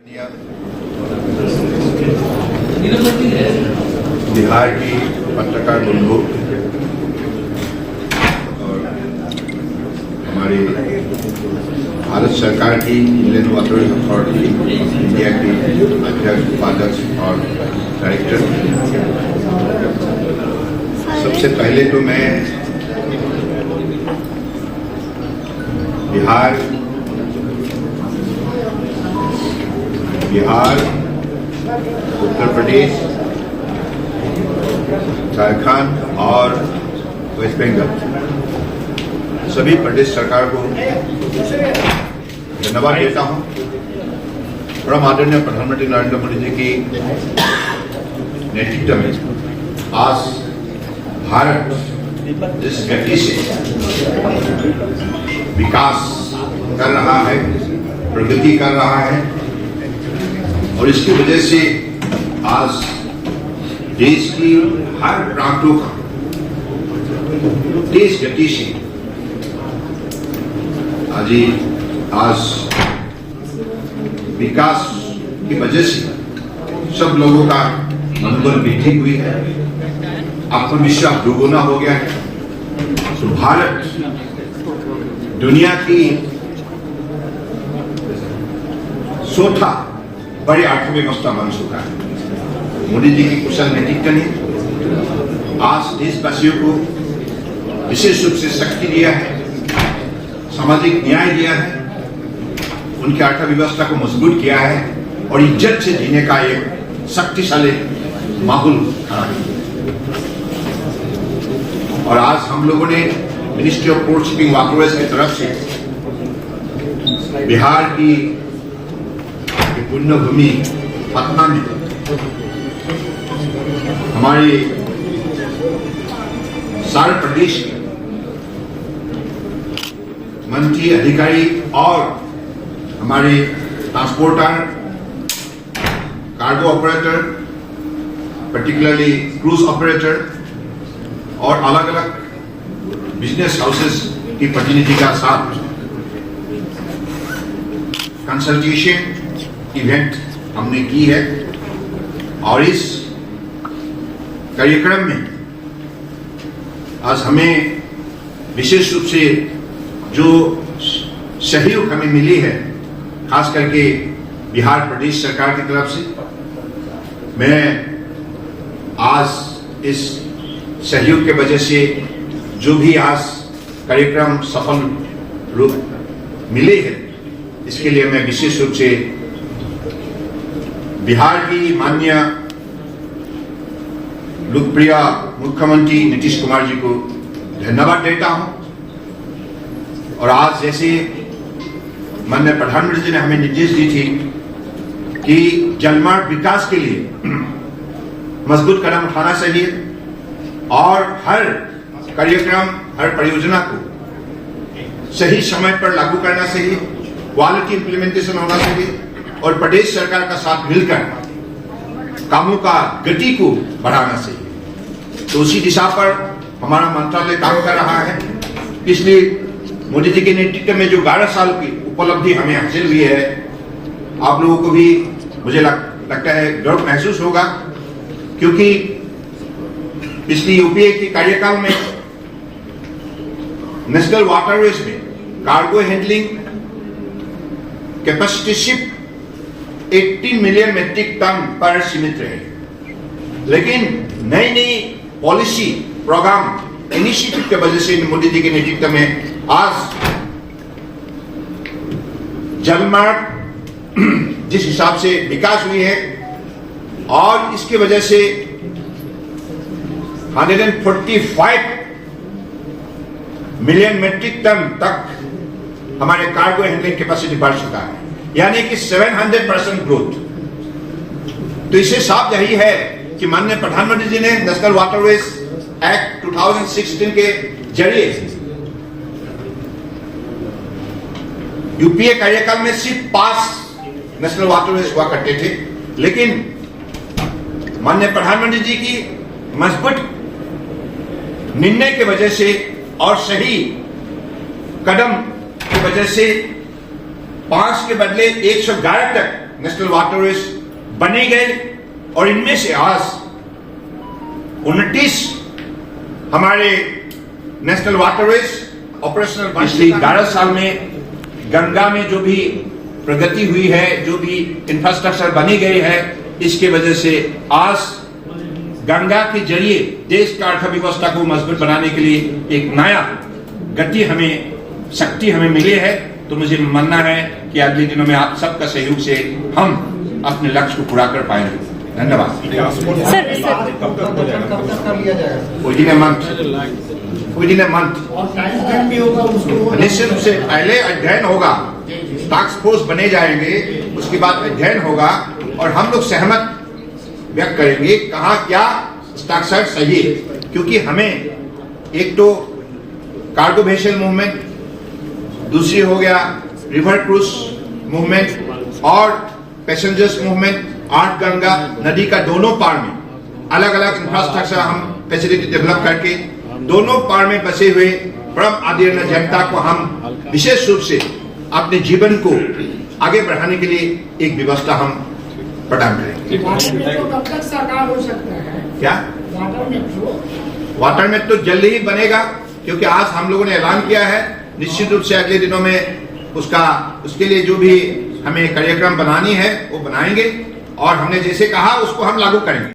बिहार की पत्रकार बंधु और हमारी भारत सरकार की इंडियन वाटर अथॉरिटी इंडिया की अध्यक्ष, उपाध्यक्ष और डायरेक्टर, सबसे पहले तो मैं बिहार, उत्तर प्रदेश, झारखंड और वेस्ट बंगाल सभी प्रदेश सरकार को धन्यवाद देता हूं। परम आदरणीय प्रधानमंत्री नरेंद्र मोदी जी की नेतृत्व में आज भारत जिस गति से विकास कर रहा है, प्रगति कर रहा है, और इसकी वजह से आज देश की हर प्रांतों का तेज गति से आज विकास की वजह से सब लोगों का मनोबल वृद्धि हुई है, आत्मविश्वास दोगुना हो गया है। तो भारत दुनिया की चौथा बड़ी अर्थव्यवस्था बन चुका है। मोदी जी की कुशल नेतृत्व ने आज देशवासियों को विशेष रूप से शक्ति दिया है, सामाजिक न्याय दिया है, उनकी अर्थव्यवस्था को मजबूत किया है और इज्जत से जीने का एक शक्तिशाली माहौल खड़ा किया। और आज हम लोगों ने ministry of port shipping waterways की तरफ से बिहार की पुण्यभूमि पटना में हमारे सारे प्रदेश के मंत्री, अधिकारी और हमारे transporter, cargo operator, particularly cruise operator और अलग अलग बिजनेस हाउसेस की प्रतिनिधि का साथ कंसल्टेशन इवेंट हमने की है। और इस कार्यक्रम में आज हमें विशेष रूप से जो सहयोग हमें मिली है, खास करके बिहार प्रदेश सरकार की तरफ से, मैं आज इस सहयोग के वजह से जो भी आज कार्यक्रम सफल रूप मिले है, इसके लिए मैं विशेष रूप से बिहार की माननीय लोकप्रिय मुख्यमंत्री नीतीश कुमार जी को धन्यवाद देता हूं। और आज जैसे माननीय प्रधानमंत्री जी ने हमें निर्देश दी थी कि जलमार्ग विकास के लिए मजबूत कदम उठाना चाहिए और हर कार्यक्रम, हर परियोजना को सही समय पर लागू करना चाहिए, क्वालिटी इंप्लीमेंटेशन होना चाहिए और प्रदेश सरकार का साथ मिलकर कामों का गति को बढ़ाना चाहिए। तो उसी दिशा पर हमारा मंत्रालय काम कर रहा है। इसलिए मोदी जी के नेतृत्व में जो 12 साल की उपलब्धि हमें हासिल हुई है, आप लोगों को भी मुझे लगता है गर्व महसूस होगा, क्योंकि पिछली यूपीए की कार्यकाल में नेशनल वाटरवेज में cargo handling capacity ship 18 million metric ton पर सीमित रहे। लेकिन नई नई पॉलिसी, प्रोग्राम, इनिशिएटिव के वजह से मोदी जी के नेतृत्व में आज जलमार्ग जिस हिसाब से विकास हुई है और इसकी वजह से 145 मिलियन मेट्रिक टन तक हमारे कार्गो हैंडलिंग कैपेसिटी बढ़ चुका है, यानी कि 700% ग्रोथ। तो इससे साफ यही है कि माननीय प्रधानमंत्री जी ने नेशनल वाटरवेज एक्ट 2016 के जरिए यूपीए कार्यकाल में सिर्फ 5 नेशनल वाटरवेज हुआ करते थे, लेकिन माननीय प्रधानमंत्री जी की मजबूत निर्णय की वजह से और सही कदम की वजह से 5 के बदले 111 तक नेशनल वाटरवेज बने गए और इनमें से आज 29 हमारे नेशनल वाटरवेज ऑपरेशनल। पिछले 11 साल में गंगा में जो भी प्रगति हुई है, जो भी इंफ्रास्ट्रक्चर बनी गई है, इसके वजह से आज गंगा के जरिए देश का अर्थव्यवस्था को मजबूत बनाने के लिए एक नया गति शक्ति हमें मिली है। तो मुझे मानना है कि अगले दिनों में आप सबका सहयोग से हम अपने लक्ष्य को पूरा कर पाएंगे। धन्यवाद। विदिन ए मंथ निश्चित रूप से पहले अध्ययन होगा, टास्क फोर्स बने जाएंगे, उसके बाद अध्ययन होगा और हम लोग सहमत व्यक्त करेंगे कहाँ क्या स्ट्रक्चर सही है। क्योंकि हमें एक तो कार्गो वेसल मूवमेंट, दूसरी हो गया रिवर क्रूज मूवमेंट और पैसेंजर्स मूवमेंट, आठ गंगा नदी का दोनों पार में अलग अलग इंफ्रास्ट्रक्चर हम फैसिलिटी डेवलप करके दोनों पार में बसे हुए परम आदरणीय जनता को हम विशेष रूप से अपने जीवन को आगे बढ़ाने के लिए एक व्यवस्था हम प्रदान करेंगे। कब तक सरकार हो सकता है? क्या वाटर मेट्रो जल्दी ही बनेगा, क्योंकि आज हम लोगों ने ऐलान किया है। निश्चित रूप से अगले दिनों में उसके लिए जो भी हमें कार्यक्रम बनानी है वो बनाएंगे और हमने जैसे कहा उसको हम लागू करेंगे।